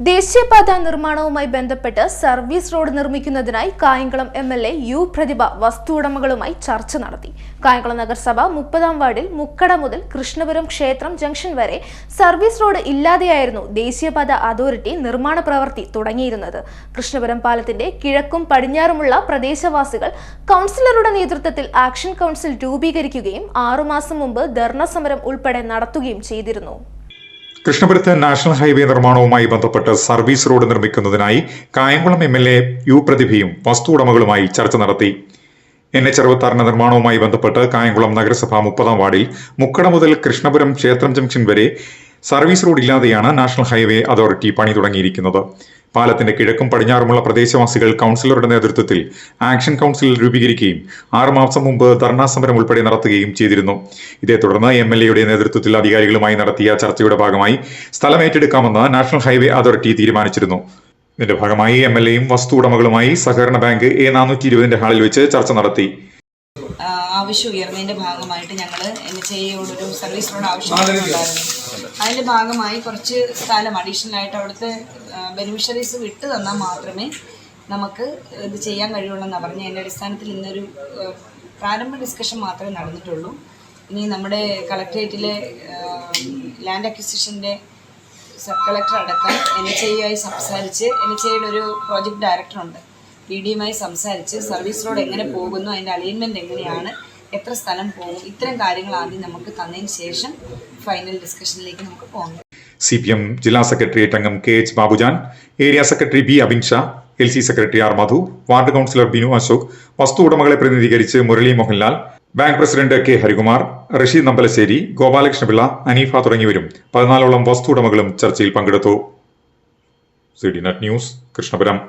ദേശീയപാത നിർമ്മാണവുമായി ബന്ധപ്പെട്ട് സർവീസ് റോഡ് നിർമ്മിക്കുന്നതിനായി കായംകുളം എംഎൽഎ യു പ്രതിഭ വസ്തു ഉടമകളുമായി ചർച്ച നടത്തി. കായംകുളം നഗരസഭ 30-ാം വാർഡിൽ മുക്കട മുതൽ കൃഷ്ണപുരം ക്ഷേത്രം ജംഗ്ഷൻ വരെ സർവീസ് റോഡ് ഇല്ലാതെയായിരുന്നു ദേശീയപാത അതോറിറ്റി നിർമ്മാണ പ്രവൃത്തി തുടങ്ങിയിരുന്നത്. കൃഷ്ണപുരം പാലത്തിന്റെ കിഴക്കും പടിഞ്ഞാറുമുള്ള പ്രദേശവാസികൾ കൗൺസിലറുടെ നേതൃത്വത്തിൽ ആക്ഷൻ കൗൺസിൽ രൂപീകരിക്കുകയും 6 മാസം മുമ്പ് ധർണ സമരം ഉൾപ്പെടെ നടത്തുകയും ചെയ്തിരുന്നു. കൃഷ്ണപുരത്ത് നാഷണൽ ഹൈവേ നിർമ്മാണവുമായി ബന്ധപ്പെട്ട് സർവീസ് റോഡ് നിർമ്മിക്കുന്നതിനായി കായംകുളം എംഎൽഎ യു പ്രതിഭയും വസ്തു ഉടമകളുമായി ചർച്ച നടത്തി. NH-66 നിർമ്മാണവുമായി ബന്ധപ്പെട്ട് കായംകുളം നഗരസഭ 30-ാം വാർഡിൽ മുക്കട മുതൽ കൃഷ്ണപുരം ക്ഷേത്രം ജംഗ്ഷൻ വരെ സർവീസ് റോഡ് ഇല്ലാതെയാണ് നാഷണൽ ഹൈവേ അതോറിറ്റി പണി തുടങ്ങിയിരിക്കുന്നത്. പാലത്തിന്റെ കിഴക്കും പടിഞ്ഞാറുമുള്ള പ്രദേശവാസികൾ കൗൺസിലറുടെ നേതൃത്വത്തിൽ ആക്ഷൻ കൗൺസിൽ രൂപീകരിക്കുകയും 6 മാസം മുമ്പ് ധർണാ സമരം ഉൾപ്പെടെ നടത്തുകയും ചെയ്തിരുന്നു. ഇതേ തുടർന്ന് എംഎൽഎയുടെ നേതൃത്വത്തിൽ അധികാരികളുമായി നടത്തിയ ചർച്ചയുടെ ഭാഗമായി സ്ഥലം ഏറ്റെടുക്കാമെന്ന് നാഷണൽ ഹൈവേ അതോറിറ്റി തീരുമാനിച്ചിരുന്നു. ഇതിന്റെ ഭാഗമായി എംഎൽഎയും വസ്തു ഉടമകളുമായി സഹകരണ ബാങ്ക് A420 ഹാളിൽ വെച്ച് ചർച്ച നടത്തി. ആവശ്യം ഉയർന്നതിന്റെ ഭാഗമായിട്ട് ഞങ്ങൾ NHAയോടൊരു സർവീസ് റോഡ് ആവശ്യപ്പെട്ടിട്ടുണ്ടായിരുന്നു. അതിന്റെ ഭാഗമായി കുറച്ച് സ്ഥലം അഡീഷണൽ ആയിട്ട് അവിടുത്തെ ബെനിഫിഷ്യറീസ് വിട്ടു തന്നാൽ മാത്രമേ നമുക്ക് ഇത് ചെയ്യാൻ കഴിയുള്ളൂ പറഞ്ഞ് അതിൻ്റെ അടിസ്ഥാനത്തിൽ ഇന്നൊരു പ്രാരംഭ ഡിസ്കഷൻ മാത്രമേ നടന്നിട്ടുള്ളൂ. ഇനി നമ്മുടെ കളക്ട്രേറ്റിലെ ലാൻഡ് അക്വിസിഷൻ്റെ സബ് കളക്ടർ അടക്കം NHAയുമായി സംസാരിച്ച് NHAയുടെ ഒരു പ്രോജക്റ്റ് ഡയറക്ടറുണ്ട്, PDയുമായി സംസാരിച്ച് സർവീസ് റോഡ് എങ്ങനെ പോകുന്നു, അതിൻ്റെ അലൈൻമെൻറ്റ് എങ്ങനെയാണ്, എത്ര സ്ഥലം പോകും, ഇത്തരം കാര്യങ്ങൾ ആദ്യം നമുക്ക് തന്നതിന് ശേഷം ഫൈനൽ ഡിസ്കഷനിലേക്ക് നമുക്ക് പോകാം. CPM ജില്ലാ സെക്രട്ടേറിയറ്റ് അംഗം KH Babujan, area secretary B Abin Sha, LC secretary R Madhu, ward councillor Binu Ashok, വസ്തു ഉടമകളെ പ്രതിനിധീകരിച്ച് Murali Mohanlal, bank president K Harikumar, Rasheed Nambalassery, Gopalakrishna Pillai, Aneefa തുടങ്ങിയവരും 14ഓളം വസ്തു ഉടമകളും ചർച്ചയിൽ പങ്കെടുത്തു. CDNet news, Krishnapuram.